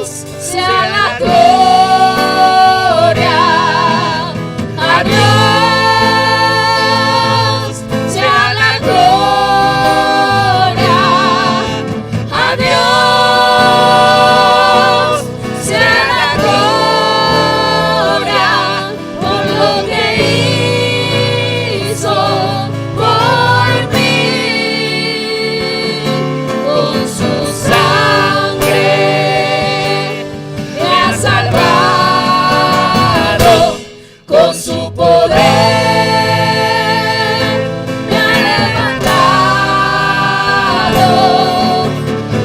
sea la gloria. A Dios sea la gloria. A Dios sea la gloria por lo que hizo por mí. Con su sangre me ha salvado, con su poder me ha levantado.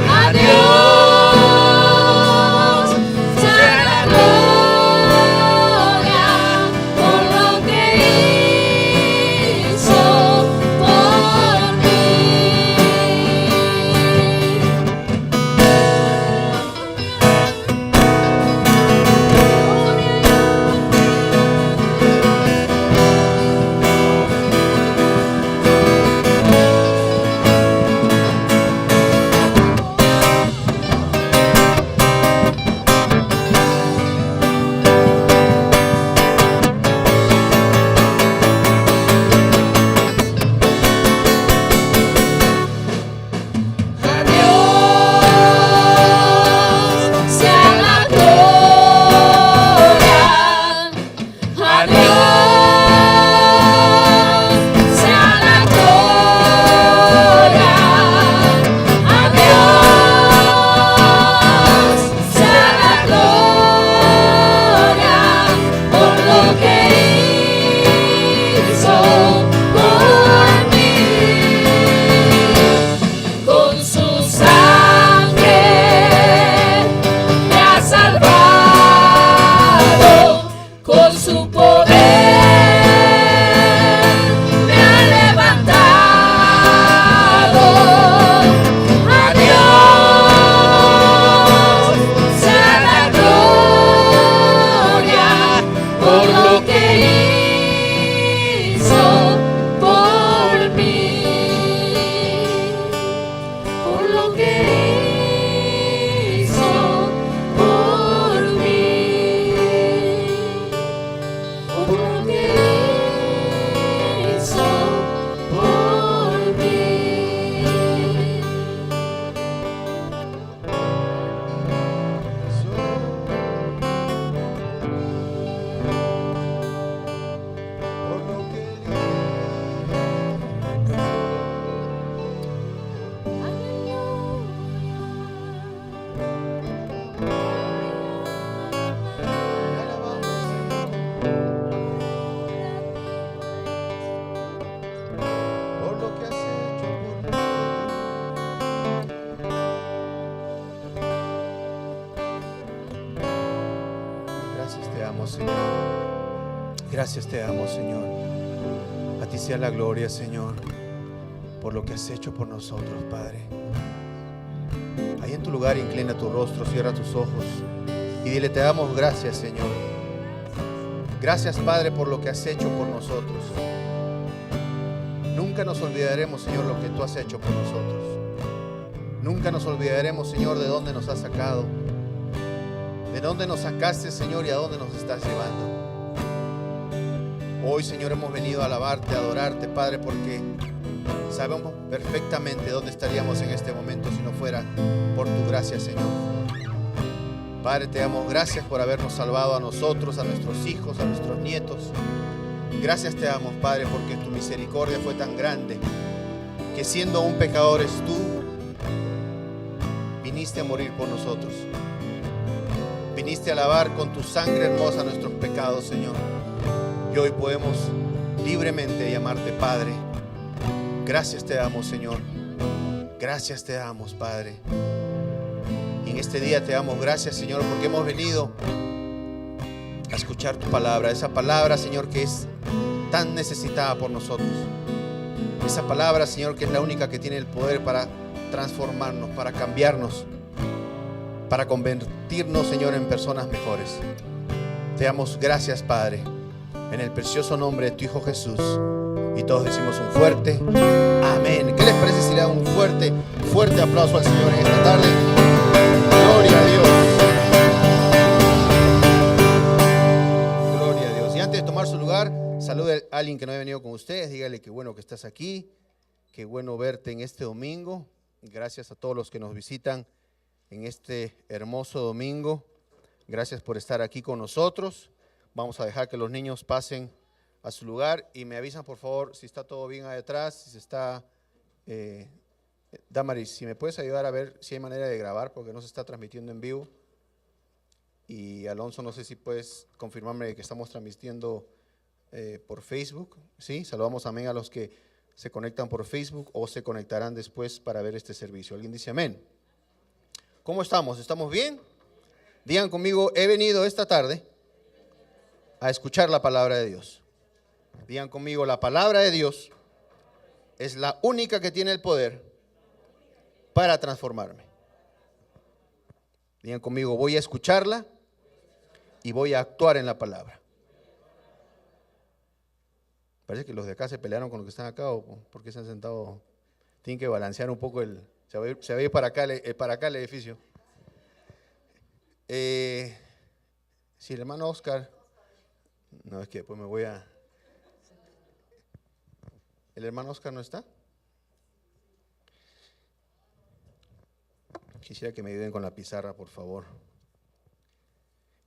A Dios sea la gloria por lo que hizo por mí. A Dios sea la gloria. A Dios sea la gloria. A Dios sea la gloria por lo que hizo por mí. Con su sangre me ha salvado, con su poder me ha levantado. A Dios sea la gloria por lo que hizo por mí. Por lo que hizo por mí. Por lo que hizo por mí. Por lo que por lo que has hecho por mí. Gracias te amo, Señor. Gracias te amo, Señor. A ti sea la gloria, Señor, por lo que has hecho por nosotros, Padre. Ahí en tu lugar inclina tu rostro, cierra tus ojos y dile: te damos gracias, Señor. Gracias, Padre, por lo que has hecho por nosotros. Nunca nos olvidaremos, Señor, lo que tú has hecho por nosotros. Nunca nos olvidaremos, Señor, de dónde nos has sacado, de dónde nos sacaste, Señor, y a dónde nos estás llevando. Hoy, Señor, hemos venido a alabarte, a adorarte, Padre, porque sabemos perfectamente dónde estaríamos en este momento si no fuera por tu gracia, Señor. Padre, te damos gracias por habernos salvado a nosotros, a nuestros hijos, a nuestros nietos. Gracias te damos, Padre, porque tu misericordia fue tan grande que siendo aún pecadores tú viniste a morir por nosotros. Viniste a lavar con tu sangre hermosa nuestros pecados, Señor. Y hoy podemos libremente llamarte Padre. Gracias te damos, Señor. Gracias te damos, Padre. Y en este día te damos gracias, Señor, porque hemos venido a escuchar tu palabra. Esa palabra, Señor, que es tan necesitada por nosotros. Esa palabra, Señor, que es la única que tiene el poder para transformarnos, para cambiarnos, para convertirnos, Señor, en personas mejores. Te damos gracias, Padre, en el precioso nombre de tu Hijo Jesús. Y todos decimos un fuerte amén. ¿Qué les parece si le dan un fuerte aplauso al Señor en esta tarde? Gloria a Dios. venido con ustedes, dígale que bueno que estás aquí, qué bueno verte en este domingo. Gracias a todos los que nos visitan en este hermoso domingo. Gracias por estar aquí con nosotros. Vamos a dejar que los niños pasen a su lugar y me avisan por favor si está todo bien ahí atrás, si se está... Damaris, si me puedes ayudar a ver si hay manera de grabar porque no se está transmitiendo en vivo. Y Alonso, no sé si puedes confirmarme que estamos transmitiendo por Facebook. Sí, saludamos amén a los que se conectan por Facebook o se conectarán después para ver este servicio. ¿Alguien dice amén? ¿Cómo estamos? ¿Estamos bien? Digan conmigo, he venido esta tarde a escuchar la palabra de Dios. Digan conmigo, la palabra de Dios es la única que tiene el poder para transformarme. Digan conmigo, voy a escucharla y voy a actuar en la palabra. Parece que los de acá se pelearon con los que están acá o porque se han sentado. Tienen que balancear un poco se va a ir para acá el edificio. Si el hermano Oscar, no es que después me voy a... ¿El hermano Oscar no está? Quisiera que me ayuden con la pizarra, por favor.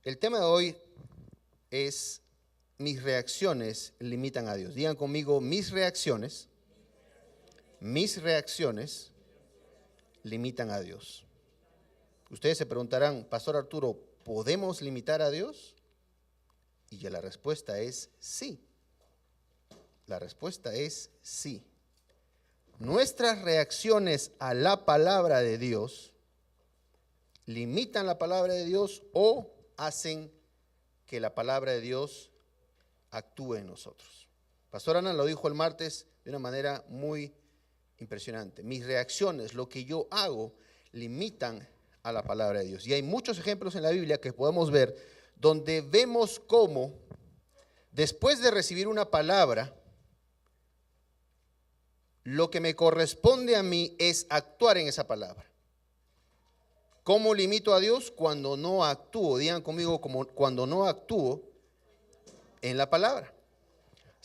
El tema de hoy es: mis reacciones limitan a Dios. Digan conmigo, mis reacciones limitan a Dios. Ustedes se preguntarán, Pastor Arturo, ¿podemos limitar a Dios? Y ya la respuesta es sí. La respuesta es sí. Nuestras reacciones a la palabra de Dios limitan la palabra de Dios o hacen que la palabra de Dios actúe en nosotros. Pastor Ana lo dijo el martes de una manera muy impresionante. Mis reacciones, lo que yo hago, limitan a la palabra de Dios. Y hay muchos ejemplos en la Biblia que podemos ver donde vemos cómo después de recibir una palabra, lo que me corresponde a mí es actuar en esa palabra. ¿Cómo limito a Dios? Cuando no actúo. Digan conmigo, cuando no actúo en la palabra.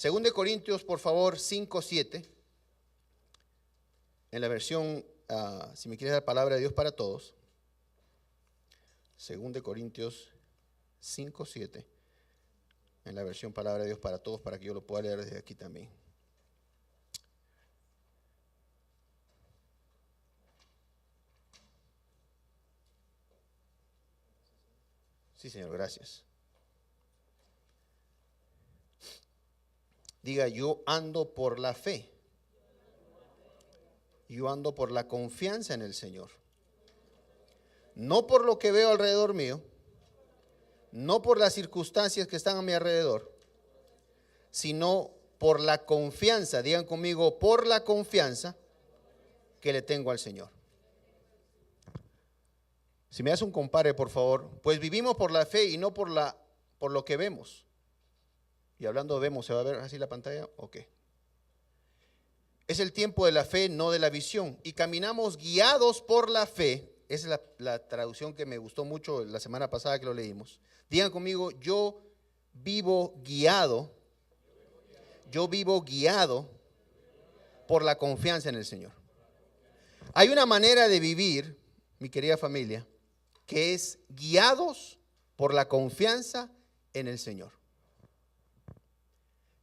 2 Corintios, por favor, 5:7. En la versión, si me quieres dar palabra de Dios para todos. 2 Corintios 5:7. En la versión palabra de Dios para todos, para que yo lo pueda leer desde aquí también. Sí, Señor, gracias. Diga, yo ando por la fe. Yo ando por la confianza en el Señor. No por lo que veo alrededor mío, no por las circunstancias que están a mi alrededor, sino por la confianza, digan conmigo, por la confianza que le tengo al Señor. Si me hace un compare, por favor, pues vivimos por la fe y no por lo que vemos. Y hablando de vemos, ¿se va a ver así la pantalla? Ok. Es el tiempo de la fe, no de la visión. Y caminamos guiados por la fe. Esa es la traducción que me gustó mucho la semana pasada que lo leímos. Digan conmigo, yo vivo guiado por la confianza en el Señor. Hay una manera de vivir, mi querida familia, que es guiados por la confianza en el Señor.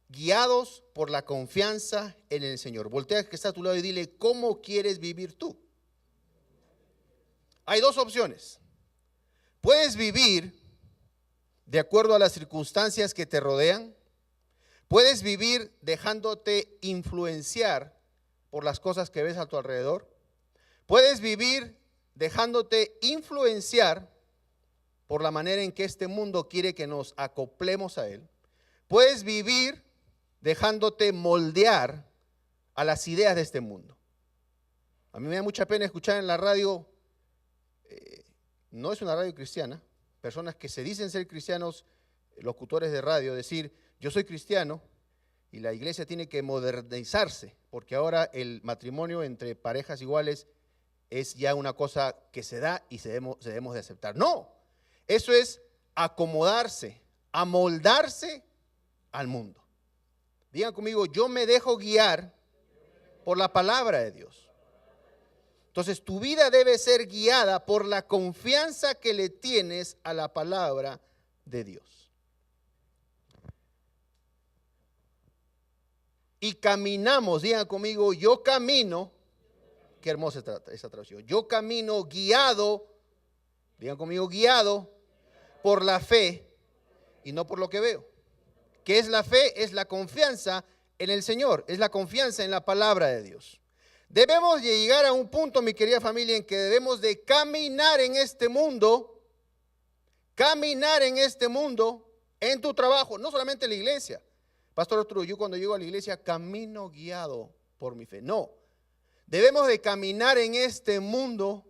Guiados por la confianza en el Señor. Voltea que está a tu lado y dile, ¿cómo quieres vivir tú? Hay dos opciones. Puedes vivir de acuerdo a las circunstancias que te rodean. Puedes vivir dejándote influenciar por las cosas que ves a tu alrededor. Puedes vivir dejándote influenciar por la manera en que este mundo quiere que nos acoplemos a él. Puedes vivir dejándote moldear a las ideas de este mundo. A mí me da mucha pena escuchar en la radio, no es una radio cristiana, personas que se dicen ser cristianos, locutores de radio, decir, yo soy cristiano y la iglesia tiene que modernizarse, porque ahora el matrimonio entre parejas iguales es ya una cosa que se da y debemos de aceptar. No, eso es acomodarse, amoldarse al mundo. Digan conmigo, yo me dejo guiar por la palabra de Dios. Entonces tu vida debe ser guiada por la confianza que le tienes a la palabra de Dios. Y caminamos, digan conmigo, yo camino, qué hermosa esa traducción, yo camino guiado, digan conmigo, guiado por la fe y no por lo que veo. ¿Qué es la fe? Es la confianza en el Señor, es la confianza en la palabra de Dios. Debemos llegar a un punto, mi querida familia, en que debemos de caminar en este mundo, en tu trabajo, no solamente en la iglesia. Pastor Arturo, yo cuando llego a la iglesia camino guiado por mi fe. No, debemos de caminar en este mundo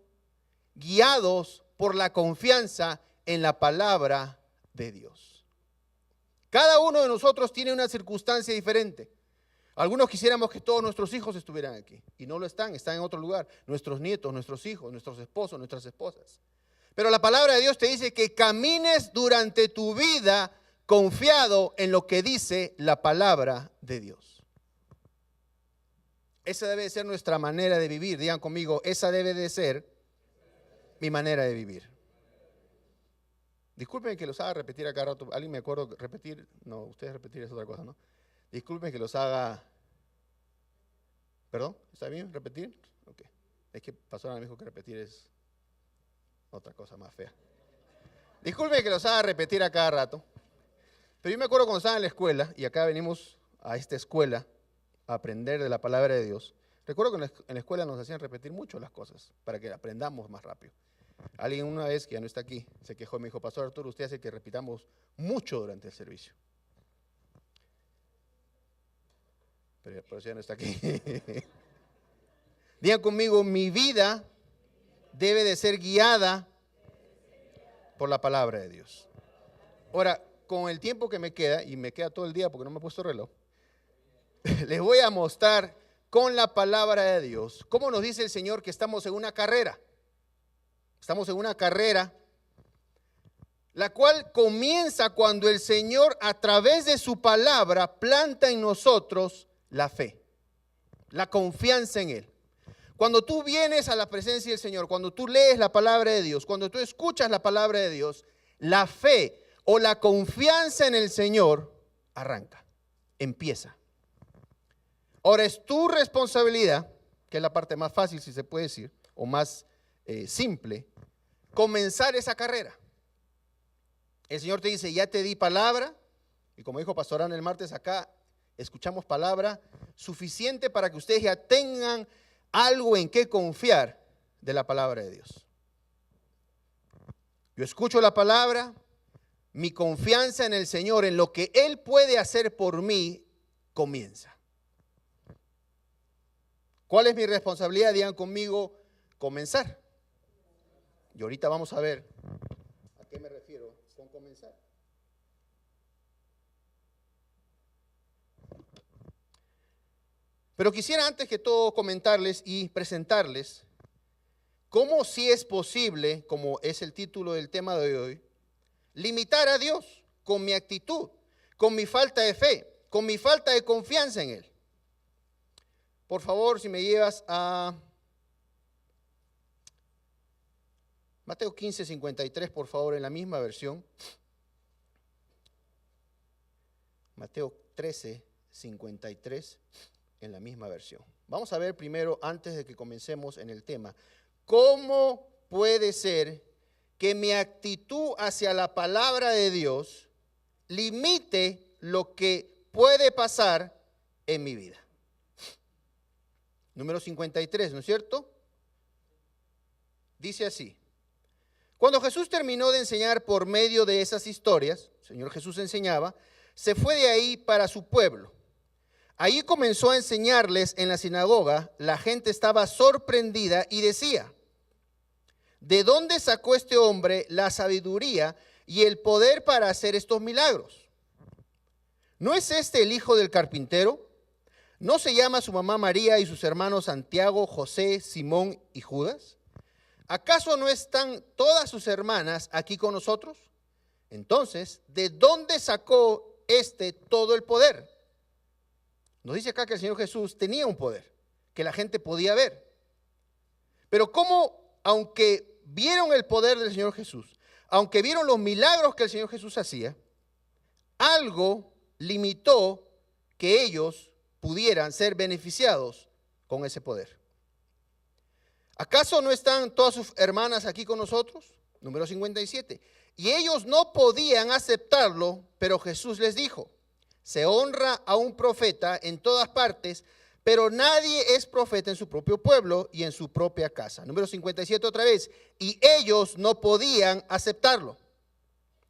guiados por la confianza en la palabra de Dios. Cada uno de nosotros tiene una circunstancia diferente. Algunos quisiéramos que todos nuestros hijos estuvieran aquí y no lo están, están en otro lugar. Nuestros nietos, nuestros hijos, nuestros esposos, nuestras esposas. Pero la palabra de Dios te dice que camines durante tu vida confiado en lo que dice la palabra de Dios. Esa debe de ser nuestra manera de vivir. Digan conmigo, esa debe de ser mi manera de vivir. Disculpen que los haga repetir a cada rato. ¿Alguien me acuerdo repetir? No, ustedes repetir es otra cosa, ¿no? Disculpen que los haga. ¿Perdón? ¿Está bien repetir? Ok. Es que Pastor me dijo que repetir es otra cosa más fea. Disculpen que los haga repetir a cada rato. Pero yo me acuerdo cuando estaba en la escuela, y acá venimos a esta escuela a aprender de la palabra de Dios. Recuerdo que en la escuela nos hacían repetir mucho las cosas para que aprendamos más rápido. Alguien una vez, que ya no está aquí, se quejó y me dijo, Pastor Arturo, usted hace que repitamos mucho durante el servicio. Pero por eso ya no está aquí. Digan conmigo, mi vida debe de ser guiada por la palabra de Dios. Ahora, con el tiempo que me queda, y me queda todo el día porque no me he puesto reloj, les voy a mostrar con la palabra de Dios cómo nos dice el Señor que estamos en una carrera. Estamos en una carrera, la cual comienza cuando el Señor a través de su palabra planta en nosotros la fe, la confianza en Él. Cuando tú vienes a la presencia del Señor, cuando tú lees la palabra de Dios, cuando tú escuchas la palabra de Dios, la fe o la confianza en el Señor arranca, empieza. Ahora es tu responsabilidad, que es la parte más fácil si se puede decir, o más simple, comenzar esa carrera. El Señor te dice, ya te di palabra, y como dijo Pastor Ana el martes acá, escuchamos palabra suficiente para que ustedes ya tengan algo en qué confiar de la palabra de Dios. Yo escucho la palabra, mi confianza en el Señor, en lo que Él puede hacer por mí, comienza. ¿Cuál es mi responsabilidad? Digan conmigo, comenzar. Y ahorita vamos a ver a qué me refiero con comenzar. Pero quisiera antes que todo comentarles y presentarles cómo si es posible, como es el título del tema de hoy, limitar a Dios con mi actitud, con mi falta de fe, con mi falta de confianza en Él. Por favor, si me llevas a Mateo 15:53, por favor, en la misma versión. Mateo 13:53, en la misma versión. Vamos a ver primero, antes de que comencemos en el tema, ¿cómo puede ser que mi actitud hacia la palabra de Dios limite lo que puede pasar en mi vida? Número 53, ¿no es cierto? Dice así: cuando Jesús terminó de enseñar por medio de esas historias, el Señor Jesús enseñaba, se fue de ahí para su pueblo. Ahí comenzó a enseñarles en la sinagoga. La gente estaba sorprendida y decía: ¿de dónde sacó este hombre la sabiduría y el poder para hacer estos milagros? ¿No es este el hijo del carpintero? ¿No se llama su mamá María y sus hermanos Santiago, José, Simón y Judas? ¿Acaso no están todas sus hermanas aquí con nosotros? Entonces, ¿de dónde sacó todo el poder? Nos dice acá que el Señor Jesús tenía un poder que la gente podía ver. Pero cómo, aunque vieron el poder del Señor Jesús, aunque vieron los milagros que el Señor Jesús hacía, algo limitó que ellos pudieran ser beneficiados con ese poder. ¿Acaso no están todas sus hermanas aquí con nosotros? Número 57. Y ellos no podían aceptarlo, pero Jesús les dijo: se honra a un profeta en todas partes, pero nadie es profeta en su propio pueblo y en su propia casa. Número 57 otra vez. Y ellos no podían aceptarlo.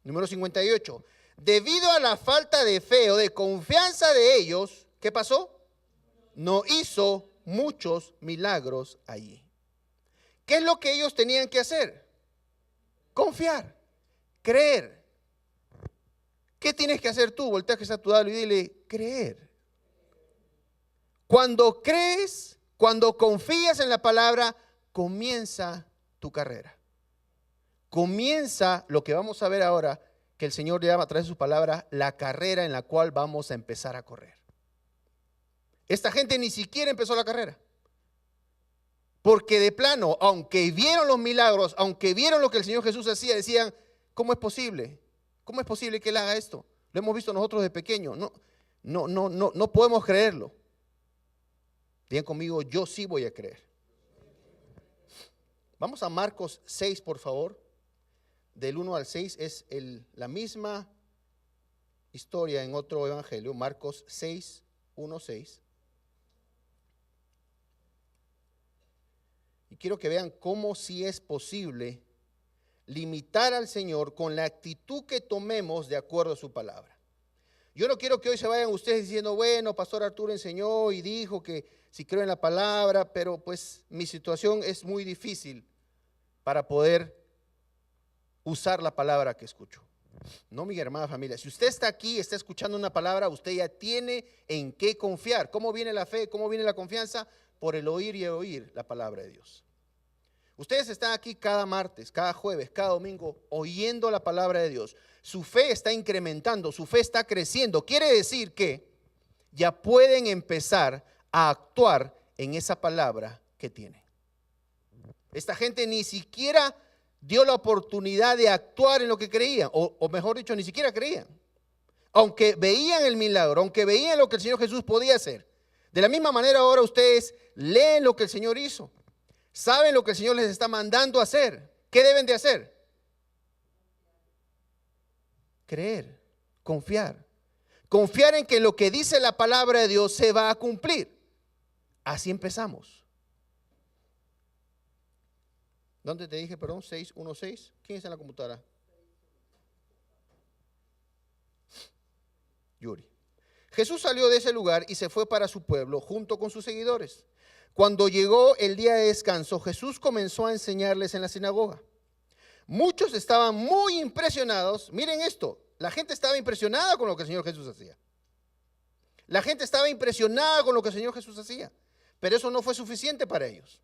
Número 58. Debido a la falta de fe o de confianza de ellos, ¿qué pasó? No hizo muchos milagros allí. ¿Qué es lo que ellos tenían que hacer? Confiar, creer. ¿Qué tienes que hacer tú? Voltea que está a tu lado y dile: creer. Cuando crees, cuando confías en la palabra, comienza tu carrera. Comienza lo que vamos a ver ahora, que el Señor llama a través de su palabra la carrera en la cual vamos a empezar a correr. Esta gente ni siquiera empezó la carrera. Porque de plano, aunque vieron los milagros, aunque vieron lo que el Señor Jesús hacía, decían: ¿cómo es posible? ¿Cómo es posible que Él haga esto? Lo hemos visto nosotros de pequeño. No podemos creerlo. Digan conmigo: yo sí voy a creer. Vamos a Marcos 6, por favor. Del 1 al 6 es la misma historia en otro evangelio. Marcos 6, 1, 6. Y quiero que vean cómo sí es posible limitar al Señor con la actitud que tomemos de acuerdo a su palabra. Yo no quiero que hoy se vayan ustedes diciendo: bueno, Pastor Arturo enseñó y dijo que si creo en la palabra, pero pues mi situación es muy difícil para poder usar la palabra que escucho. No, mi hermana familia, si usted está aquí, está escuchando una palabra, usted ya tiene en qué confiar. ¿Cómo viene la fe? ¿Cómo viene la confianza? Por el oír y oír la palabra de Dios. Ustedes están aquí cada martes, cada jueves, cada domingo oyendo la palabra de Dios. Su fe está incrementando, su fe está creciendo. Quiere decir que ya pueden empezar a actuar en esa palabra que tienen. Esta gente ni siquiera dio la oportunidad de actuar en lo que creían, o mejor dicho, ni siquiera creían. Aunque veían el milagro, aunque veían lo que el Señor Jesús podía hacer. De la misma manera ahora ustedes leen lo que el Señor hizo. Saben lo que el Señor les está mandando a hacer. ¿Qué deben de hacer? Creer, confiar. Confiar en que lo que dice la palabra de Dios se va a cumplir. Así empezamos. ¿Dónde te dije, perdón? 6:1-6. ¿Quién está en la computadora? Yuri. Jesús salió de ese lugar y se fue para su pueblo junto con sus seguidores. Cuando llegó el día de descanso, Jesús comenzó a enseñarles en la sinagoga. Muchos estaban muy impresionados. Miren esto, la gente estaba impresionada con lo que el Señor Jesús hacía. La gente estaba impresionada con lo que el Señor Jesús hacía, pero eso no fue suficiente para ellos.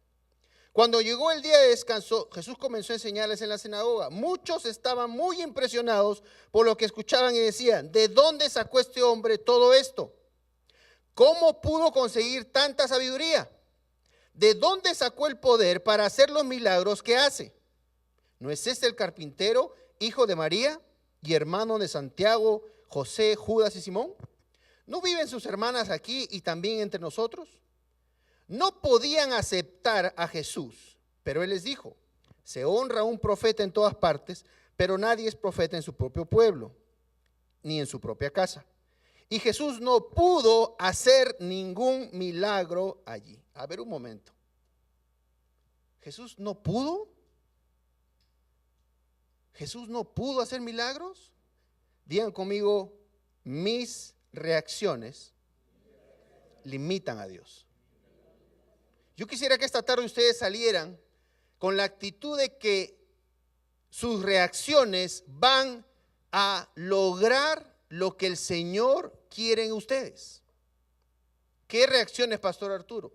Cuando llegó el día de descanso, Jesús comenzó a enseñarles en la sinagoga. Muchos estaban muy impresionados por lo que escuchaban y decían: ¿de dónde sacó este hombre todo esto? ¿Cómo pudo conseguir tanta sabiduría? ¿De dónde sacó el poder para hacer los milagros que hace? ¿No es este el carpintero, hijo de María y hermano de Santiago, José, Judas y Simón? ¿No viven sus hermanas aquí y también entre nosotros? No podían aceptar a Jesús, pero Él les dijo: se honra a un profeta en todas partes, pero nadie es profeta en su propio pueblo, ni en su propia casa. Y Jesús no pudo hacer ningún milagro allí. A ver un momento. ¿Jesús no pudo? ¿Jesús no pudo hacer milagros? Digan conmigo: mis reacciones limitan a Dios. Yo quisiera que esta tarde ustedes salieran con la actitud de que sus reacciones van a lograr lo que el Señor quiere en ustedes. ¿Qué reacciones, Pastor Arturo?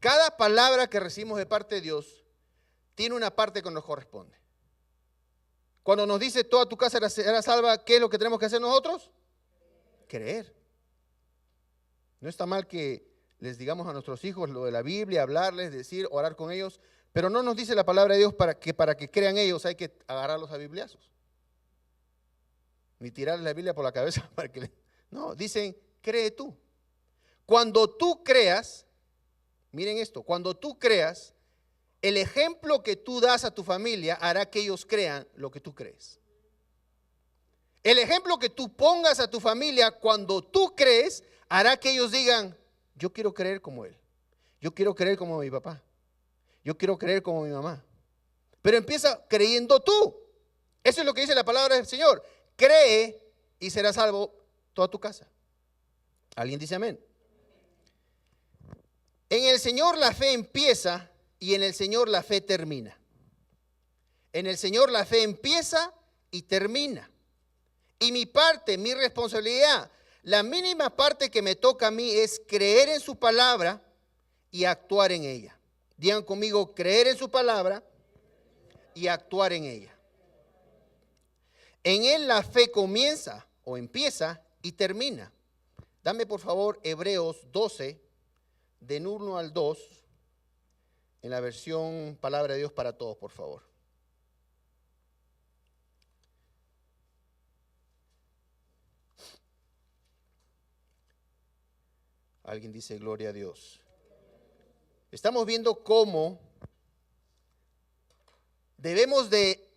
Cada palabra que recibimos de parte de Dios tiene una parte que nos corresponde. Cuando nos dice: toda tu casa será salva, ¿qué es lo que tenemos que hacer nosotros? Creer. No está mal que les digamos a nuestros hijos lo de la Biblia, hablarles, decir, orar con ellos, pero no nos dice la palabra de Dios para que crean ellos hay que agarrarlos a bibliazos. Ni tirarles la Biblia por la cabeza para que no, dicen, cree tú. Cuando tú creas, miren esto, cuando tú creas, el ejemplo que tú das a tu familia hará que ellos crean lo que tú crees. El ejemplo que tú pongas a tu familia cuando tú crees hará que ellos digan, yo quiero creer como él, yo quiero creer como mi papá, yo quiero creer como mi mamá. Pero empieza creyendo tú. Eso es lo que dice la palabra del Señor. Cree y serás salvo toda tu casa. ¿Alguien dice amén? En el Señor la fe empieza y en el Señor la fe termina. En el Señor la fe empieza y termina. Y mi parte, mi responsabilidad, la mínima parte que me toca a mí es creer en su palabra y actuar en ella. Digan conmigo, creer en su palabra y actuar en ella. En él la fe comienza o empieza y termina. Dame por favor Hebreos 12, del 1 al 2, en la versión Palabra de Dios para Todos, por favor. Alguien dice gloria a Dios. Estamos viendo cómo debemos de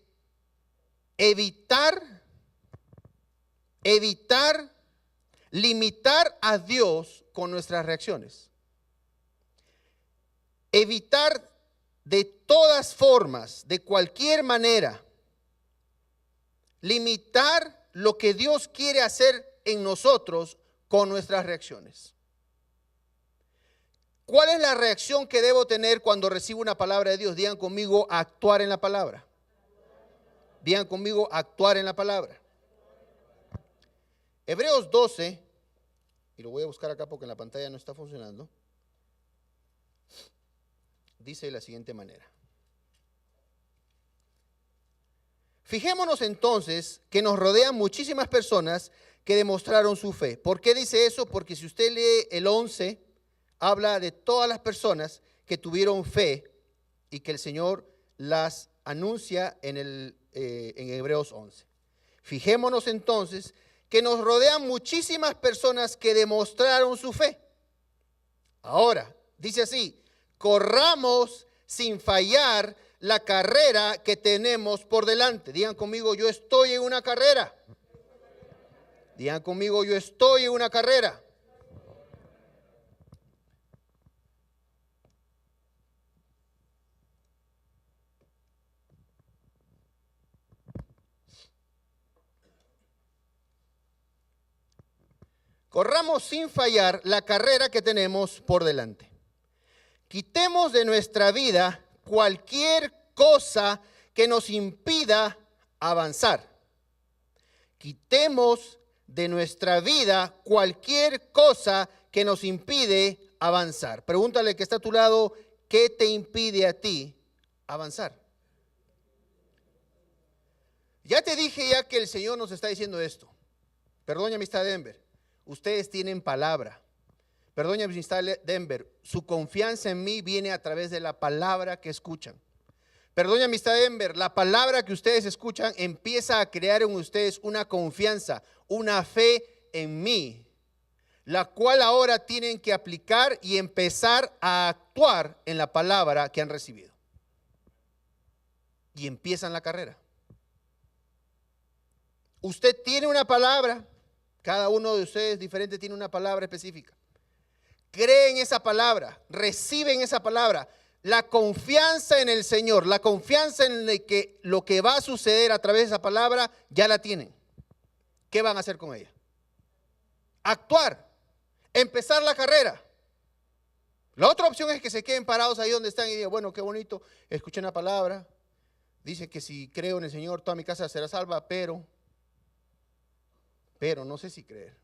evitar limitar a Dios con nuestras reacciones. Evitar de todas formas, de cualquier manera, limitar lo que Dios quiere hacer en nosotros con nuestras reacciones. ¿Cuál es la reacción que debo tener cuando recibo una palabra de Dios? Digan conmigo, actuar en la palabra. Digan conmigo, actuar en la palabra. Hebreos 12, y lo voy a buscar acá porque en la pantalla no está funcionando, dice de la siguiente manera. Fijémonos entonces que nos rodean muchísimas personas que demostraron su fe. ¿Por qué dice eso? Porque si usted lee el 11, habla de todas las personas que tuvieron fe y que el Señor las anuncia en Hebreos 11. Fijémonos entonces que nos rodean muchísimas personas que demostraron su fe. Ahora, dice así, corramos sin fallar la carrera que tenemos por delante. Digan conmigo, yo estoy en una carrera. Digan conmigo, yo estoy en una carrera. Corramos sin fallar la carrera que tenemos por delante. Quitemos de nuestra vida cualquier cosa que nos impida avanzar. Quitemos de nuestra vida cualquier cosa que nos impide avanzar. Pregúntale al que está a tu lado, ¿qué te impide a ti avanzar? Ya te dije ya que el Señor nos está diciendo esto. Perdón, amistad de Denver. Ustedes tienen palabra. Perdón, amistad de Denver. Su confianza en mí viene a través de la palabra que escuchan. Perdón, amistad de Denver. La palabra que ustedes escuchan empieza a crear en ustedes una confianza, una fe en mí, la cual ahora tienen que aplicar y empezar a actuar en la palabra que han recibido. Y empiezan la carrera. Usted tiene una palabra. Cada uno de ustedes diferente tiene una palabra específica. Creen esa palabra, reciben esa palabra. La confianza en el Señor, la confianza en que lo que va a suceder a través de esa palabra, ya la tienen. ¿Qué van a hacer con ella? Actuar, empezar la carrera. La otra opción es que se queden parados ahí donde están y digan, bueno, qué bonito, escuché una palabra. Dice que si creo en el Señor, toda mi casa será salva, pero no sé si creer.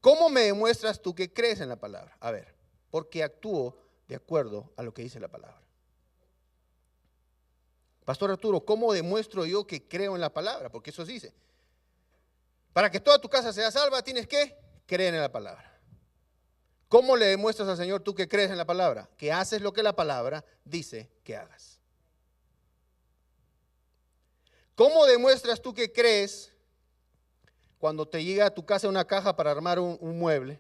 ¿Cómo me demuestras tú que crees en la palabra? A ver, porque actúo de acuerdo a lo que dice la palabra. Pastor Arturo, ¿cómo demuestro yo que creo en la palabra? Porque eso dice. Para que toda tu casa sea salva, tienes que creer en la palabra. ¿Cómo le demuestras al Señor tú que crees en la palabra? Que haces lo que la palabra dice que hagas. ¿Cómo demuestras tú que crees cuando te llega a tu casa una caja para armar un mueble?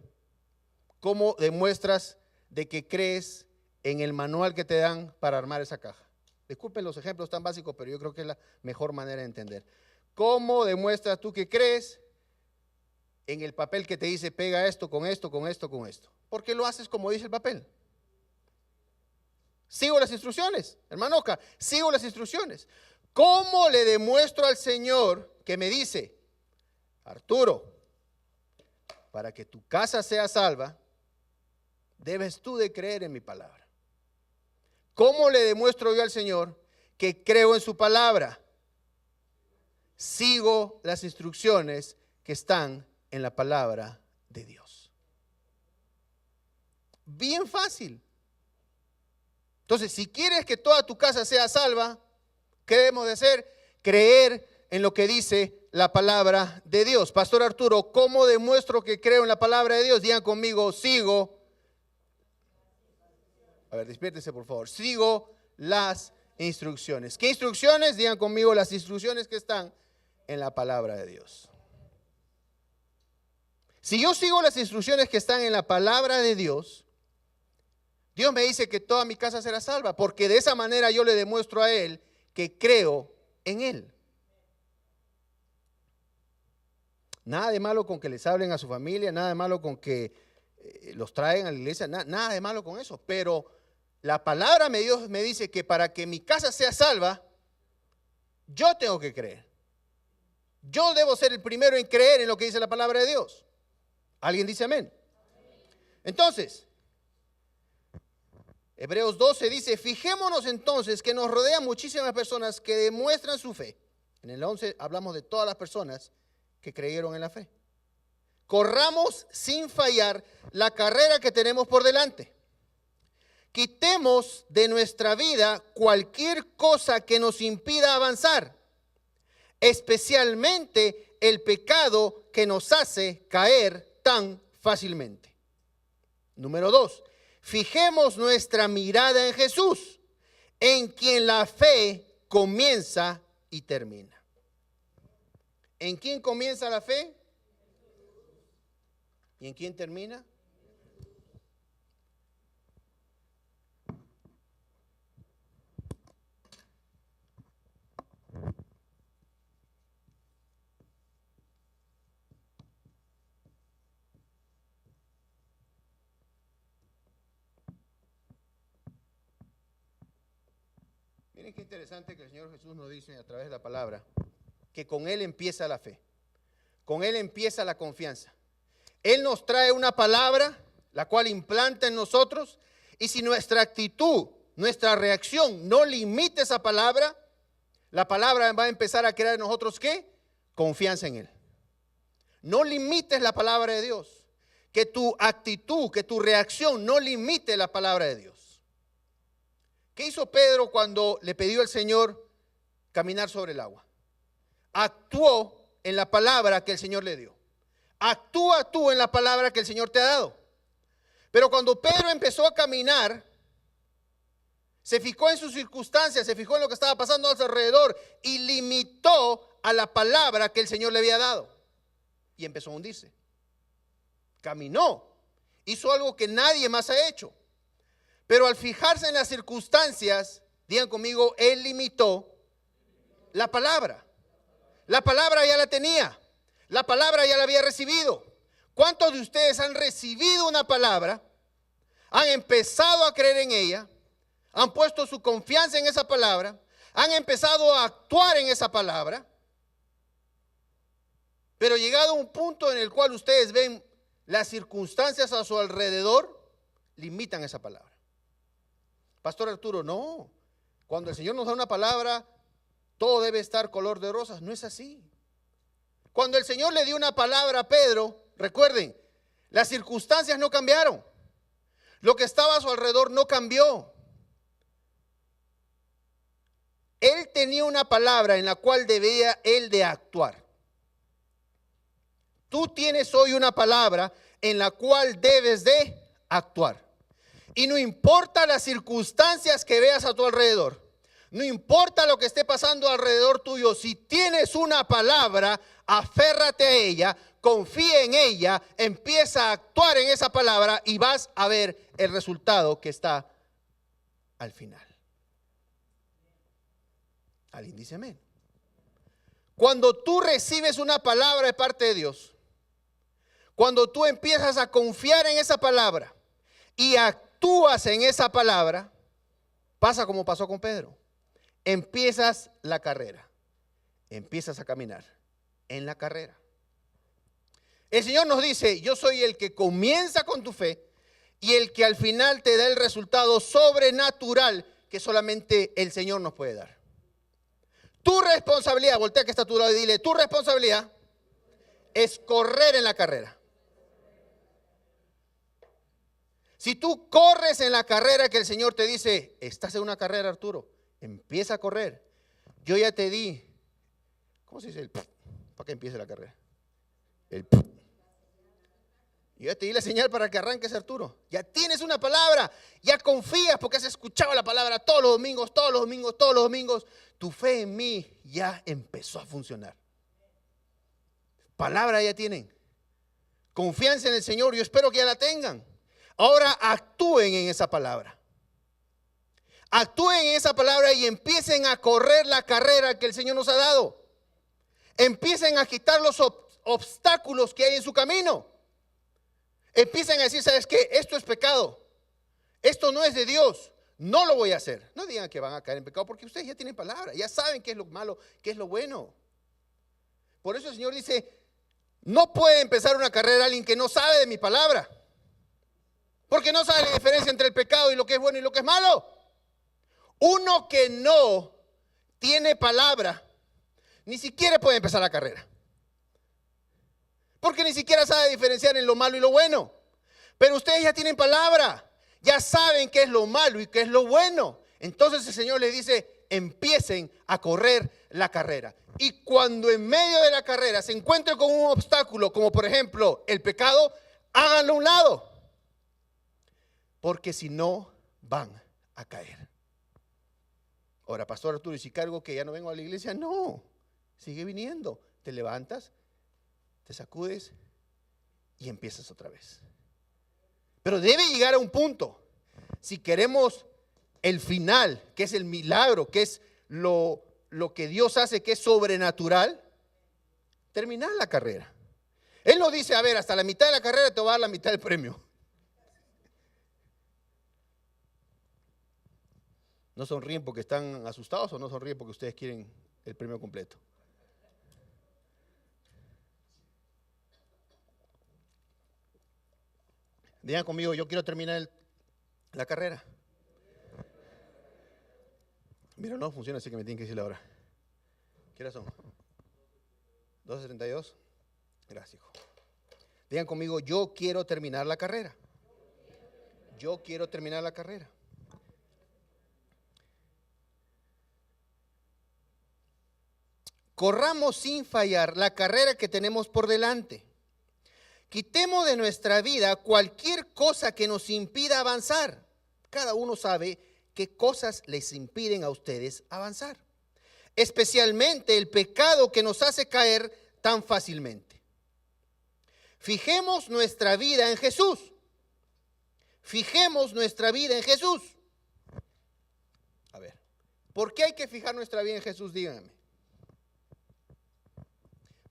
¿Cómo demuestras de que crees en el manual que te dan para armar esa caja? Disculpen los ejemplos tan básicos, pero yo creo que es la mejor manera de entender. ¿Cómo demuestras tú que crees en el papel que te dice pega esto, con esto, con esto, con esto? Porque lo haces como dice el papel. Sigo las instrucciones, hermano Oscar, sigo las instrucciones. ¿Cómo le demuestro al Señor que me dice, Arturo, para que tu casa sea salva, debes tú de creer en mi palabra? ¿Cómo le demuestro yo al Señor que creo en su palabra? Sigo las instrucciones que están en la palabra de Dios. Bien fácil. Entonces, si quieres que toda tu casa sea salva, ¿qué debemos de hacer? Creer en lo que dice la palabra de Dios. Pastor Arturo, ¿cómo demuestro que creo en la palabra de Dios? Digan conmigo, sigo. A ver, despiértese por favor. Sigo las instrucciones. ¿Qué instrucciones? Digan conmigo las instrucciones que están en la palabra de Dios. Si yo sigo las instrucciones que están en la palabra de Dios, Dios me dice que toda mi casa será salva, porque de esa manera yo le demuestro a Él que creo en Él. Nada de malo con que les hablen a su familia, nada de malo con que los traigan a la iglesia, nada de malo con eso. Pero la palabra de Dios me dice que para que mi casa sea salva, yo tengo que creer. Yo debo ser el primero en creer en lo que dice la palabra de Dios. ¿Alguien dice amén? Entonces, Hebreos 12 dice, fijémonos entonces que nos rodean muchísimas personas que demuestran su fe. En el 11 hablamos de todas las personas que creyeron en la fe. Corramos sin fallar la carrera que tenemos por delante. Quitemos de nuestra vida cualquier cosa que nos impida avanzar, especialmente el pecado que nos hace caer tan fácilmente. Número 2. Fijemos nuestra mirada en Jesús, en quien la fe comienza y termina. ¿En quién comienza la fe? ¿Y en quién termina? Miren qué interesante que el Señor Jesús nos dice a través de la palabra, que con Él empieza la fe, con Él empieza la confianza. Él nos trae una palabra, la cual implanta en nosotros, y si nuestra actitud, nuestra reacción no limita esa palabra, la palabra va a empezar a crear en nosotros, ¿qué? Confianza en Él. No limites la palabra de Dios, que tu actitud, que tu reacción no limite la palabra de Dios. ¿Qué hizo Pedro cuando le pidió al Señor caminar sobre el agua? Actuó en la palabra que el Señor le dio. Actúa tú en la palabra que el Señor te ha dado. Pero cuando Pedro empezó a caminar, se fijó en sus circunstancias, se fijó en lo que estaba pasando a su alrededor y limitó a la palabra que el Señor le había dado. Y empezó a hundirse. Caminó, hizo algo que nadie más ha hecho. Pero al fijarse en las circunstancias, digan conmigo, él limitó la palabra. La palabra ya la tenía. La palabra ya la había recibido. ¿Cuántos de ustedes han recibido una palabra? Han empezado a creer en ella. Han puesto su confianza en esa palabra. Han empezado a actuar en esa palabra. Pero llegado a un punto en el cual ustedes ven las circunstancias a su alrededor, limitan esa palabra. Pastor Arturo, no. Cuando el Señor nos da una palabra, todo debe estar color de rosas. No es así. Cuando el Señor le dio una palabra a Pedro, recuerden, las circunstancias no cambiaron. Lo que estaba a su alrededor no cambió. Él tenía una palabra en la cual debía él de actuar. Tú tienes hoy una palabra en la cual debes de actuar. Y no importa las circunstancias que veas a tu alrededor, no importa lo que esté pasando alrededor tuyo, si tienes una palabra, aférrate a ella, confía en ella, empieza a actuar en esa palabra y vas a ver el resultado que está al final. ¿Alguien dice amén? Cuando tú recibes una palabra de parte de Dios, cuando tú empiezas a confiar en esa palabra y actúas en esa palabra, pasa como pasó con Pedro. Empiezas la carrera, empiezas a caminar en la carrera. El Señor nos dice: yo soy el que comienza con tu fe y el que al final te da el resultado sobrenatural que solamente el Señor nos puede dar. Tu responsabilidad, voltea que está a tu lado y dile: tu responsabilidad es correr en la carrera. Si tú corres en la carrera que el Señor te dice: estás en una carrera, Arturo, empieza a correr. Yo ya te di, ¿cómo se dice el para que empiece la carrera? El yo ya te di la señal para que arranques, Arturo. Ya tienes una palabra, ya confías porque has escuchado la palabra todos los domingos, todos los domingos, todos los domingos. Tu fe en mí ya empezó a funcionar. Palabra ya tienen. Confianza en el Señor, yo espero que ya la tengan. Ahora actúen en esa palabra. Actúen en esa palabra y empiecen a correr la carrera que el Señor nos ha dado. Empiecen a quitar los obstáculos que hay en su camino. Empiecen a decir: ¿sabes qué? Esto es pecado. Esto no es de Dios. No lo voy a hacer. No digan que van a caer en pecado porque ustedes ya tienen palabra. Ya saben qué es lo malo, qué es lo bueno. Por eso el Señor dice: no puede empezar una carrera alguien que no sabe de mi palabra. Porque no sabe la diferencia entre el pecado y lo que es bueno y lo que es malo. Uno que no tiene palabra, ni siquiera puede empezar la carrera. Porque ni siquiera sabe diferenciar en lo malo y lo bueno. Pero ustedes ya tienen palabra, ya saben qué es lo malo y qué es lo bueno. Entonces el Señor les dice: empiecen a correr la carrera. Y cuando en medio de la carrera se encuentren con un obstáculo, como por ejemplo el pecado, háganlo a un lado. Porque si no, van a caer. Ahora, Pastor Arturo, ¿y si cargo que ya no vengo a la iglesia? No, sigue viniendo. Te levantas, te sacudes y empiezas otra vez. Pero debe llegar a un punto. Si queremos el final, que es el milagro, que es lo que Dios hace, que es sobrenatural, terminar la carrera. Él no dice: a ver, hasta la mitad de la carrera te voy a dar la mitad del premio. ¿No sonríen porque están asustados o no sonríen porque ustedes quieren el premio completo? Digan conmigo: yo quiero terminar la carrera. Mira, no funciona, así que me tienen que decir la hora. ¿Qué hora son? 12:32. Gracias, hijo. Digan conmigo: yo quiero terminar la carrera. Yo quiero terminar la carrera. Corramos sin fallar la carrera que tenemos por delante. Quitemos de nuestra vida cualquier cosa que nos impida avanzar. Cada uno sabe qué cosas les impiden a ustedes avanzar. Especialmente el pecado que nos hace caer tan fácilmente. Fijemos nuestra vida en Jesús. Fijemos nuestra vida en Jesús. A ver, ¿por qué hay que fijar nuestra vida en Jesús? Díganme.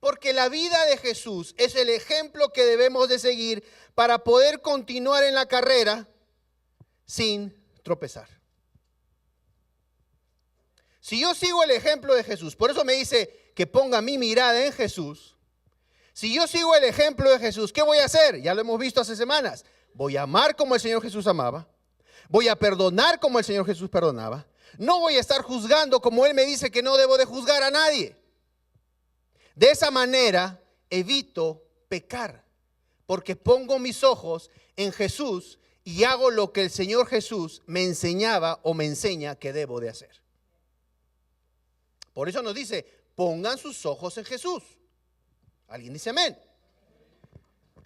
Porque la vida de Jesús es el ejemplo que debemos de seguir para poder continuar en la carrera sin tropezar. Si yo sigo el ejemplo de Jesús, por eso me dice que ponga mi mirada en Jesús. Si yo sigo el ejemplo de Jesús, ¿qué voy a hacer? Ya lo hemos visto hace semanas. Voy a amar como el Señor Jesús amaba. Voy a perdonar como el Señor Jesús perdonaba. No voy a estar juzgando como Él me dice que no debo de juzgar a nadie. De esa manera evito pecar, porque pongo mis ojos en Jesús y hago lo que el Señor Jesús me enseñaba o me enseña que debo de hacer. Por eso nos dice: pongan sus ojos en Jesús. ¿Alguien dice amén?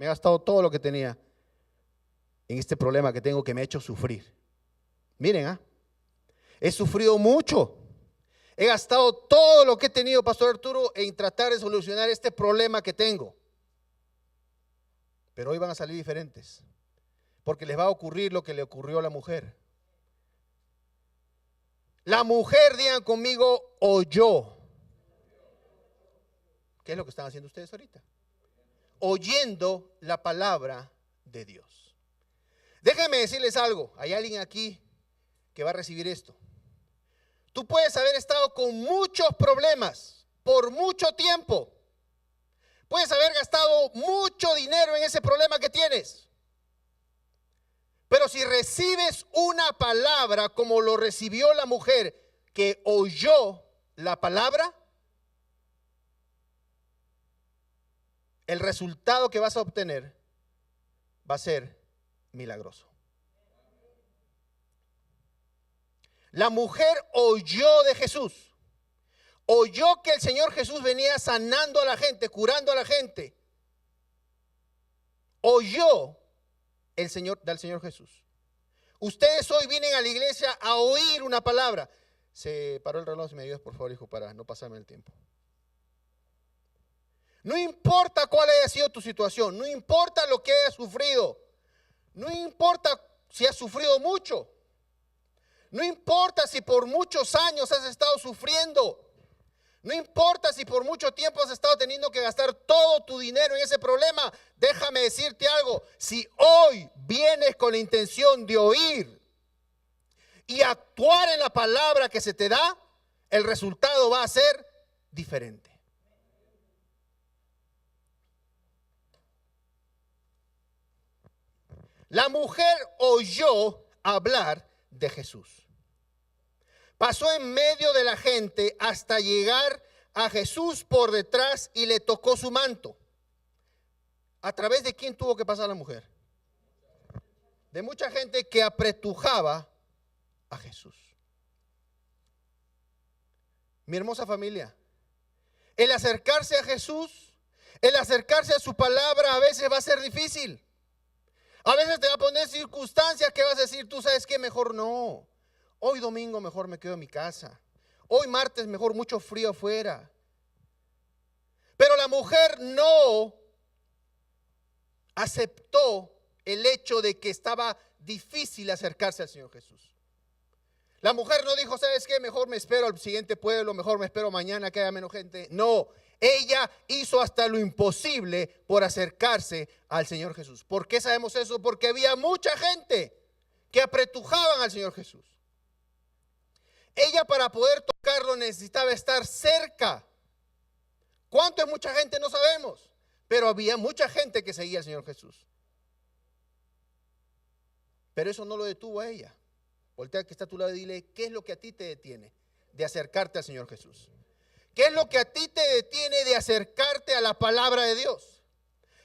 Me he gastado todo lo que tenía en este problema que tengo que me ha hecho sufrir. Miren, he sufrido mucho. He gastado todo lo que he tenido, Pastor Arturo, en tratar de solucionar este problema que tengo. Pero hoy van a salir diferentes, porque les va a ocurrir lo que le ocurrió a la mujer. La mujer, digan conmigo, oyó. ¿Qué es lo que están haciendo ustedes ahorita? Oyendo la palabra de Dios. Déjenme decirles algo. Hay alguien aquí que va a recibir esto. Tú puedes haber estado con muchos problemas por mucho tiempo. Puedes haber gastado mucho dinero en ese problema que tienes. Pero si recibes una palabra como lo recibió la mujer que oyó la palabra, el resultado que vas a obtener va a ser milagroso. La mujer oyó de Jesús. Oyó que el Señor Jesús venía sanando a la gente, curando a la gente. Oyó del Señor Jesús. Ustedes hoy vienen a la iglesia a oír una palabra. Se paró el reloj, si me ayudas por favor, hijo, para no pasarme el tiempo. No importa cuál haya sido tu situación, no importa lo que hayas sufrido, no importa si has sufrido mucho, no importa si por muchos años has estado sufriendo, no importa si por mucho tiempo has estado teniendo que gastar todo tu dinero en ese problema. Déjame decirte algo, si hoy vienes con la intención de oír y actuar en la palabra que se te da, el resultado va a ser diferente. La mujer oyó hablar de Jesús. Pasó en medio de la gente hasta llegar a Jesús por detrás y le tocó su manto. ¿A través de quién tuvo que pasar la mujer? De mucha gente que apretujaba a Jesús. Mi hermosa familia, el acercarse a Jesús, el acercarse a su palabra a veces va a ser difícil. A veces te va a poner circunstancias que vas a decir, tú sabes qué, mejor no. Hoy domingo mejor me quedo en mi casa. Hoy martes mejor, mucho frío afuera. Pero la mujer no aceptó el hecho de que estaba difícil acercarse al Señor Jesús. La mujer no dijo, ¿sabes qué? Mejor me espero al siguiente pueblo, mejor me espero mañana que haya menos gente. No, ella hizo hasta lo imposible por acercarse al Señor Jesús. ¿Por qué sabemos eso? Porque había mucha gente que apretujaban al Señor Jesús. Ella, para poder tocarlo, necesitaba estar cerca. ¿Cuánto es mucha gente? No sabemos. Pero había mucha gente que seguía al Señor Jesús. Pero eso no lo detuvo a ella. Voltea que está a tu lado y dile, ¿qué es lo que a ti te detiene de acercarte al Señor Jesús? ¿Qué es lo que a ti te detiene de acercarte a la palabra de Dios?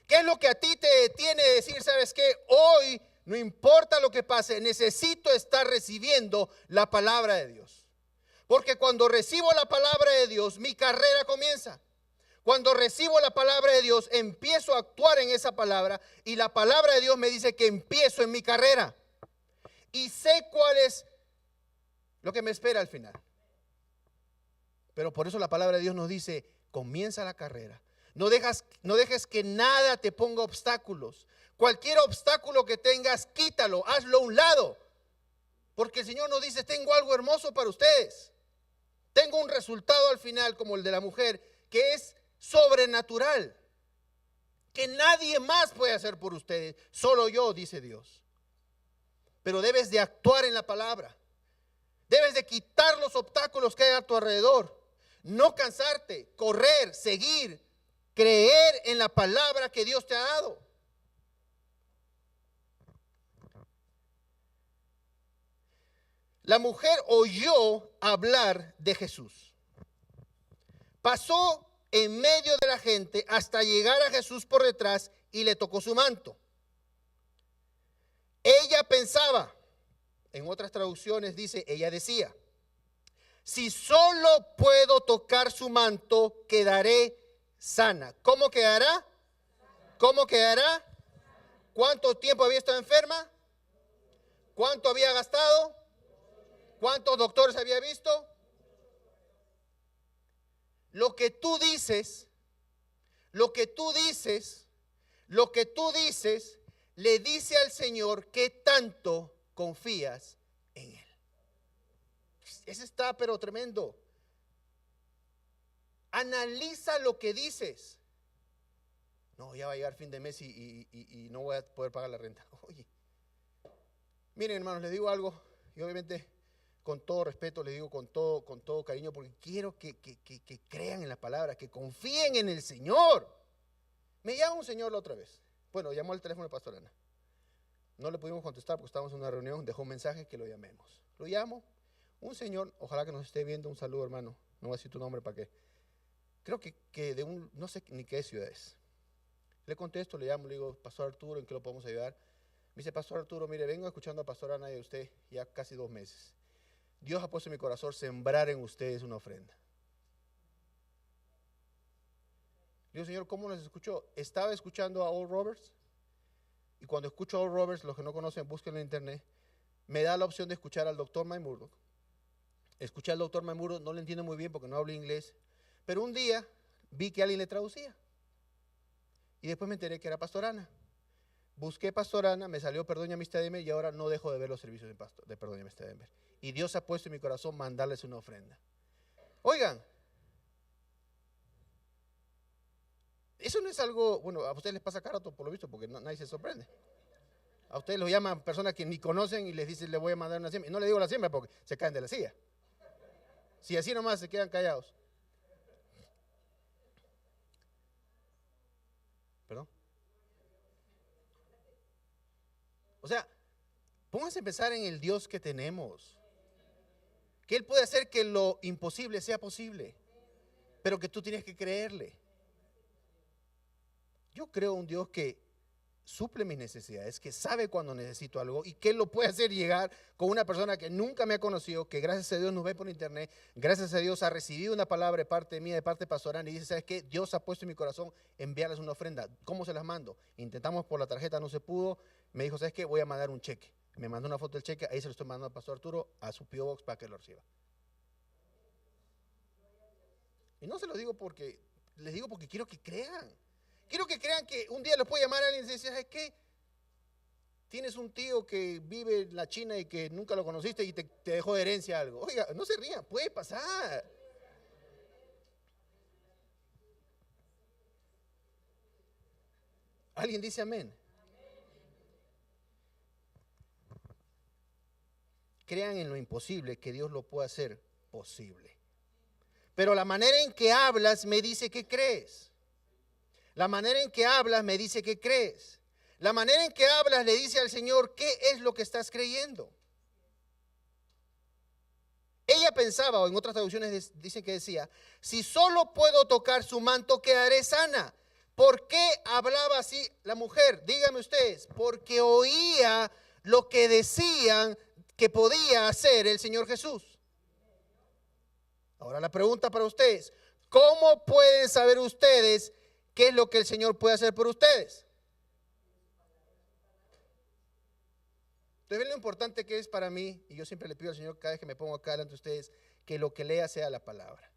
¿Qué es lo que a ti te detiene de decir, sabes qué? Hoy, no importa lo que pase, necesito estar recibiendo la palabra de Dios. Porque cuando recibo la palabra de Dios, mi carrera comienza. Cuando recibo la palabra de Dios, empiezo a actuar en esa palabra y la palabra de Dios me dice que empiezo en mi carrera. Y sé cuál es lo que me espera al final. Pero por eso la palabra de Dios nos dice, comienza la carrera. No dejes que nada te ponga obstáculos. Cualquier obstáculo que tengas, quítalo, hazlo a un lado. Porque el Señor nos dice, tengo algo hermoso para ustedes. Tengo un resultado al final como el de la mujer que es sobrenatural. Que nadie más puede hacer por ustedes. Solo yo, dice Dios. Pero debes de actuar en la palabra. Debes de quitar los obstáculos que hay a tu alrededor. No cansarte, correr, seguir, creer en la palabra que Dios te ha dado. La mujer oyó hablar de Jesús. Pasó en medio de la gente hasta llegar a Jesús por detrás y le tocó su manto. Ella pensaba, en otras traducciones dice, ella decía, si solo puedo tocar su manto, quedaré sana. ¿Cómo quedará? ¿Cómo quedará? ¿Cuánto tiempo había estado enferma? ¿Cuánto había gastado? ¿Cuántos doctores había visto? Lo que tú dices, lo que tú dices, lo que tú dices, le dice al Señor que tanto confías en Él. Ese está pero tremendo. Analiza lo que dices. No, ya va a llegar fin de mes y no voy a poder pagar la renta. Oye, miren, hermanos, les digo algo, y obviamente con todo respeto, les digo con todo cariño, porque quiero que crean en la palabra, que confíen en el Señor. Me llama un señor la otra vez. Bueno, llamó al teléfono de Pastor Ana. No le pudimos contestar porque estábamos en una reunión, dejó un mensaje que lo llamemos. Lo llamo, un señor, ojalá que nos esté viendo, un saludo, hermano. No voy a decir tu nombre para qué. Creo que de un, no sé ni qué ciudad es. Le contesto, le llamo, le digo, Pastor Arturo, ¿en qué lo podemos ayudar? Me dice, Pastor Arturo, mire, vengo escuchando a Pastor Ana y a usted ya casi 2 meses. Dios ha puesto en mi corazón sembrar en ustedes una ofrenda. Le digo, Señor, ¿cómo nos escuchó? Estaba escuchando a Oral Roberts, y cuando escucho a Oral Roberts, los que no conocen, búsquenlo en internet, me da la opción de escuchar al doctor Mike Murdock. Escuché al doctor Mike Murdock, no lo entiendo muy bien porque no hablo inglés, pero un día vi que alguien le traducía. Y después me enteré que era Pastor Ana. Busqué Pastor Ana, me salió Perdón y Amistad de Denver y ahora no dejo de ver los servicios de Perdón y Amistad de Denver. Y Dios ha puesto en mi corazón mandarles una ofrenda. Oigan, eso no es algo, bueno, a ustedes les pasa cara por lo visto porque nadie se sorprende. A ustedes los llaman personas que ni conocen y les dicen, le voy a mandar una siembra. Y no le digo la siembra porque se caen de la silla. Si así nomás se quedan callados. ¿Perdón? O sea, pónganse a pensar en el Dios que tenemos. Que Él puede hacer que lo imposible sea posible. Pero que tú tienes que creerle. Yo creo un Dios que suple mis necesidades, que sabe cuando necesito algo y que Él lo puede hacer llegar con una persona que nunca me ha conocido, que gracias a Dios nos ve por internet, gracias a Dios ha recibido una palabra de parte mía, de parte pastoral y dice, ¿sabes qué? Dios ha puesto en mi corazón enviarles una ofrenda. ¿Cómo se las mando? Intentamos por la tarjeta, no se pudo. Me dijo, ¿sabes qué? Voy a mandar un cheque. Me mandó una foto del cheque, ahí se lo estoy mandando al Pastor Arturo a su P.O. Box para que lo reciba. Y no se lo digo porque, les digo porque quiero que crean. Quiero que crean que un día les puede llamar a alguien y decir, ¿sabes qué? Tienes un tío que vive en la China y que nunca lo conociste y te dejó de herencia algo. Oiga, no se rían, puede pasar. ¿Alguien dice amén? Crean en lo imposible, que Dios lo puede hacer posible. Pero la manera en que hablas me dice que crees. La manera en que hablas me dice que crees. La manera en que hablas le dice al Señor qué es lo que estás creyendo. Ella pensaba, o en otras traducciones dicen que decía, si solo puedo tocar su manto quedaré sana. ¿Por qué hablaba así la mujer? Díganme ustedes, porque oía lo que decían que podía hacer el Señor Jesús. Ahora la pregunta para ustedes, ¿cómo pueden saber ustedes qué es lo que el Señor puede hacer por ustedes? Entonces, ven lo importante que es para mí, y yo siempre le pido al Señor cada vez que me pongo acá delante de ustedes, que lo que lea sea la palabra.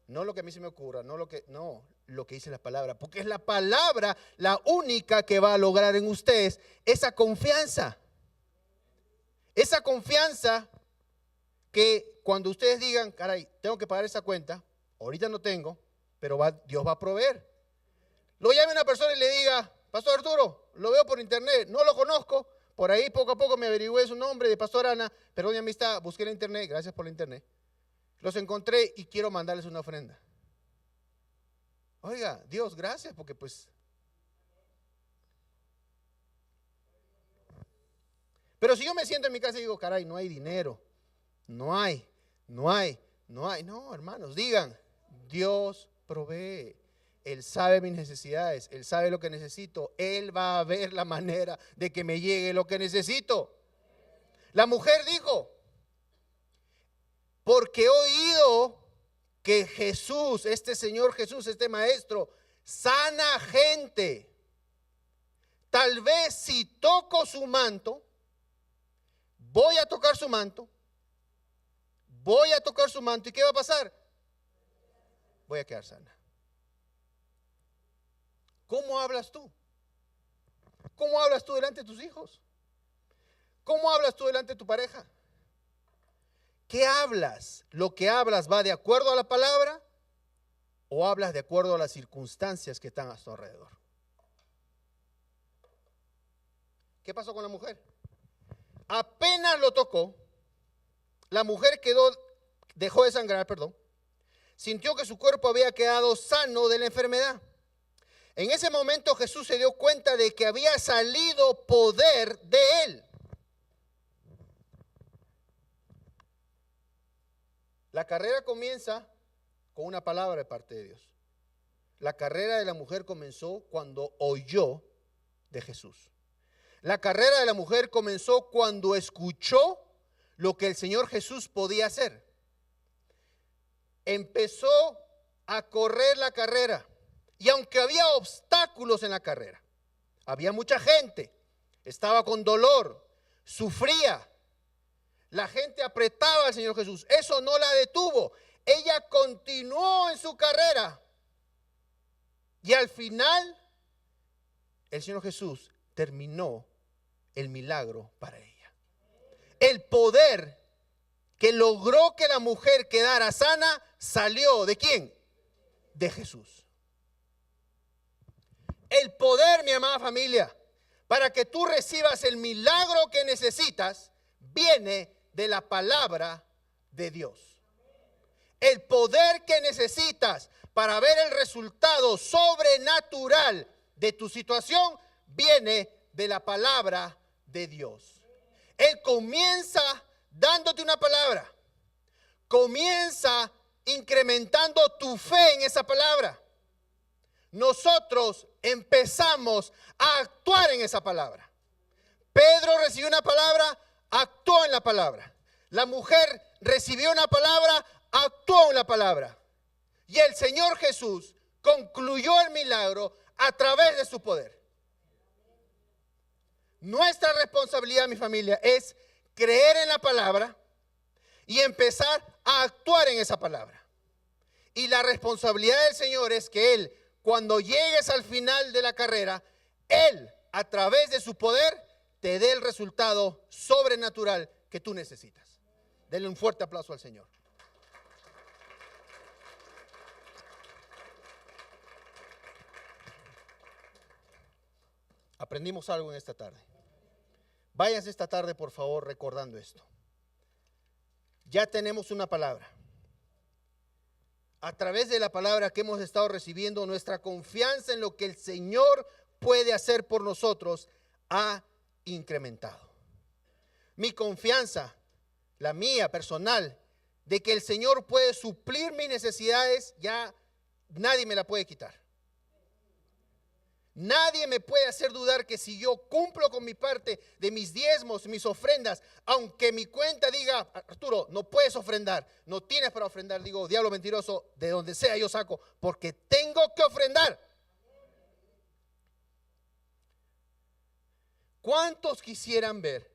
No lo que a mí se me ocurra, no, lo que dice la palabra, porque es la palabra la única que va a lograr en ustedes esa confianza. Esa confianza que cuando ustedes digan, caray, tengo que pagar esa cuenta, ahorita no tengo, pero Dios va a proveer. Lo llame una persona y le diga, Pastor Arturo, lo veo por internet, no lo conozco, por ahí poco a poco me averigüé su nombre de Pastor Ana, perdón mi amistad, busqué en internet, gracias por la internet. Los encontré y quiero mandarles una ofrenda. Oiga, Dios, gracias, porque pues... Pero si yo me siento en mi casa y digo, caray, no hay dinero, no hay. No, hermanos, digan, Dios provee. Él sabe mis necesidades, Él sabe lo que necesito. Él va a ver la manera de que me llegue lo que necesito. La mujer dijo, porque he oído que Jesús, este Señor Jesús, este Maestro, sana gente. Tal vez si toco su manto, voy a tocar su manto, ¿y qué va a pasar? Voy a quedar sana. ¿Cómo hablas tú? ¿Cómo hablas tú delante de tus hijos? ¿Cómo hablas tú delante de tu pareja? ¿Qué hablas? ¿Lo que hablas va de acuerdo a la palabra o hablas de acuerdo a las circunstancias que están a su alrededor? ¿Qué pasó con la mujer? Apenas lo tocó, la mujer dejó de sangrar, sintió que su cuerpo había quedado sano de la enfermedad. En ese momento Jesús se dio cuenta de que había salido poder de él. La carrera comienza con una palabra de parte de Dios. La carrera de la mujer comenzó cuando oyó de Jesús. La carrera de la mujer comenzó cuando escuchó lo que el Señor Jesús podía hacer. Empezó a correr la carrera. Y aunque había obstáculos en la carrera, había mucha gente, estaba con dolor, sufría. La gente apretaba al Señor Jesús. Eso no la detuvo. Ella continuó en su carrera. Y al final, el Señor Jesús terminó el milagro para ella. El poder que logró que la mujer quedara sana salió ¿de quién? De Jesús. El poder, mi amada familia, para que tú recibas el milagro que necesitas, viene de la palabra de Dios. El poder que necesitas para ver el resultado sobrenatural de tu situación viene de la palabra de Dios. Él comienza dándote una palabra, comienza incrementando tu fe en esa palabra. Nosotros empezamos a actuar en esa palabra. Pedro recibió una palabra, actuó en la palabra. La mujer recibió una palabra, actuó en la palabra. Y el Señor Jesús concluyó el milagro a través de su poder. Nuestra responsabilidad, mi familia, es creer en la palabra y empezar a actuar en esa palabra. Y la responsabilidad del Señor es que Él, cuando llegues al final de la carrera, Él, a través de su poder, te dé el resultado sobrenatural que tú necesitas. Denle un fuerte aplauso al Señor. Aprendimos algo en esta tarde. Váyanse esta tarde, por favor, recordando esto. Ya tenemos una palabra. A través de la palabra que hemos estado recibiendo, nuestra confianza en lo que el Señor puede hacer por nosotros ha incrementado. Mi confianza, la mía personal, de que el Señor puede suplir mis necesidades, ya nadie me la puede quitar. Nadie me puede hacer dudar que si yo cumplo con mi parte de mis diezmos, mis ofrendas, aunque mi cuenta diga, Arturo, no puedes ofrendar, no tienes para ofrendar, digo, diablo mentiroso, de donde sea yo saco, porque tengo que ofrendar. ¿Cuántos quisieran ver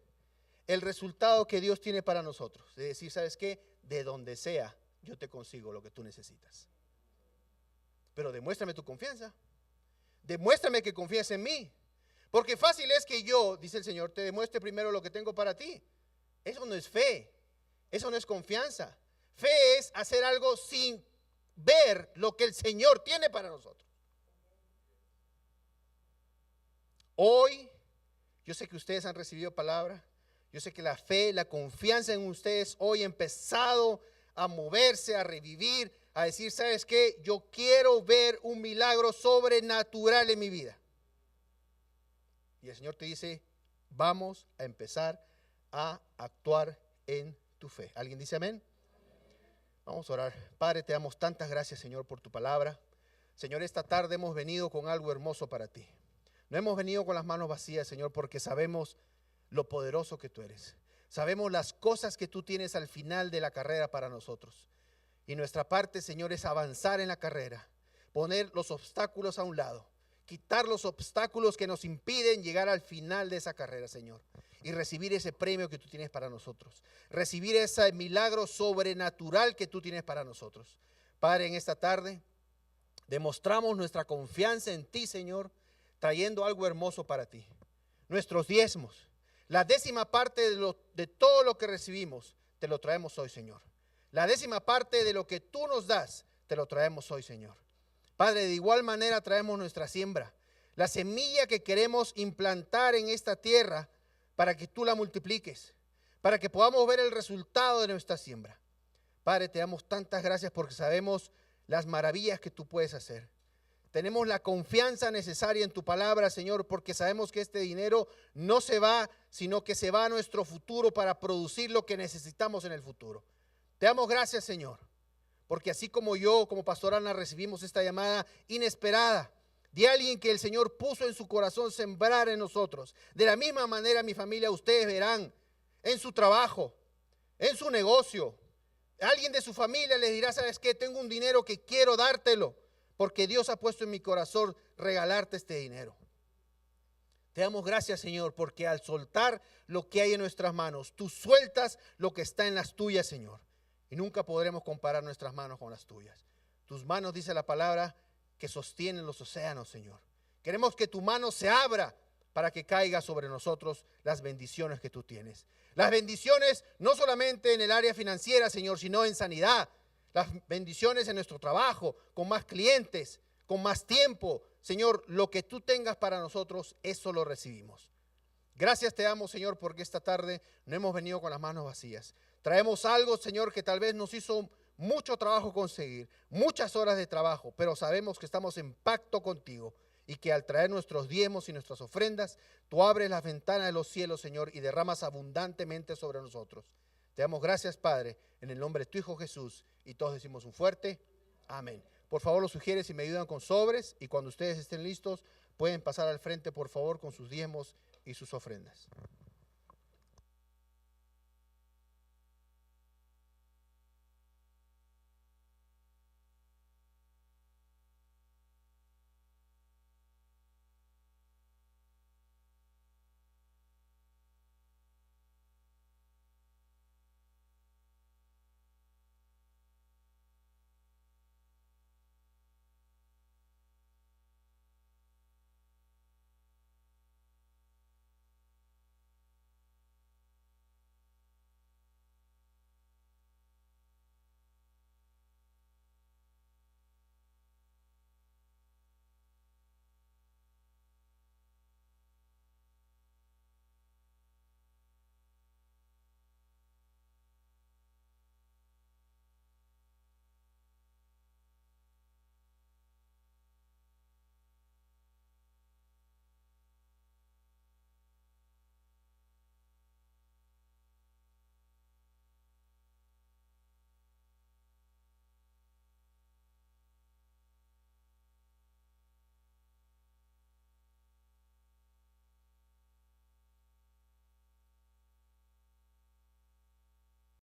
el resultado que Dios tiene para nosotros? De decir, ¿sabes qué? De donde sea, yo te consigo lo que tú necesitas. Pero demuéstrame tu confianza. Demuéstrame que confías en mí. Porque fácil es que yo, dice el Señor, te demuestre primero lo que tengo para ti. Eso no es fe. Eso no es confianza. Fe es hacer algo sin ver lo que el Señor tiene para nosotros. Hoy, yo sé que ustedes han recibido palabra. Yo sé que la fe, la confianza en ustedes hoy ha empezado a moverse, a revivir, a decir, ¿sabes qué? Yo quiero ver un milagro sobrenatural en mi vida. Y el Señor te dice, vamos a empezar a actuar en tu fe. ¿Alguien dice amén? Vamos a orar. Padre, te damos tantas gracias, Señor, por tu palabra. Señor, esta tarde hemos venido con algo hermoso para ti. No hemos venido con las manos vacías, Señor, porque sabemos lo poderoso que tú eres. Sabemos las cosas que tú tienes al final de la carrera para nosotros. Y nuestra parte, Señor, es avanzar en la carrera, poner los obstáculos a un lado, quitar los obstáculos que nos impiden llegar al final de esa carrera, Señor, y recibir ese premio que tú tienes para nosotros, recibir ese milagro sobrenatural que tú tienes para nosotros. Padre, en esta tarde demostramos nuestra confianza en ti, Señor, trayendo algo hermoso para ti. Nuestros diezmos, la 10ª parte de todo lo que recibimos, te lo traemos hoy, Señor. La 10ª parte de lo que tú nos das, te lo traemos hoy, Señor. Padre, de igual manera traemos nuestra siembra, la semilla que queremos implantar en esta tierra para que tú la multipliques, para que podamos ver el resultado de nuestra siembra. Padre, te damos tantas gracias porque sabemos las maravillas que tú puedes hacer. Tenemos la confianza necesaria en tu palabra, Señor, porque sabemos que este dinero no se va, sino que se va a nuestro futuro para producir lo que necesitamos en el futuro. Te damos gracias, Señor, porque así como yo, como Pastor Ana, recibimos esta llamada inesperada de alguien que el Señor puso en su corazón sembrar en nosotros. De la misma manera, mi familia, ustedes verán en su trabajo, en su negocio, alguien de su familia les dirá, ¿sabes qué? Tengo un dinero que quiero dártelo, porque Dios ha puesto en mi corazón regalarte este dinero. Te damos gracias, Señor, porque al soltar lo que hay en nuestras manos, tú sueltas lo que está en las tuyas, Señor. Y nunca podremos comparar nuestras manos con las tuyas. Tus manos, dice la palabra, que sostienen los océanos, Señor. Queremos que tu mano se abra para que caiga sobre nosotros las bendiciones que tú tienes. Las bendiciones no solamente en el área financiera, Señor, sino en sanidad. Las bendiciones en nuestro trabajo, con más clientes, con más tiempo. Señor, lo que tú tengas para nosotros, eso lo recibimos. Gracias te damos, Señor, porque esta tarde no hemos venido con las manos vacías. Traemos algo, Señor, que tal vez nos hizo mucho trabajo conseguir, muchas horas de trabajo, pero sabemos que estamos en pacto contigo y que al traer nuestros diezmos y nuestras ofrendas, tú abres las ventanas de los cielos, Señor, y derramas abundantemente sobre nosotros. Te damos gracias, Padre, en el nombre de tu Hijo Jesús, y todos decimos un fuerte amén. Por favor, los sugieres y me ayudan con sobres, y cuando ustedes estén listos, pueden pasar al frente, por favor, con sus diezmos y sus ofrendas.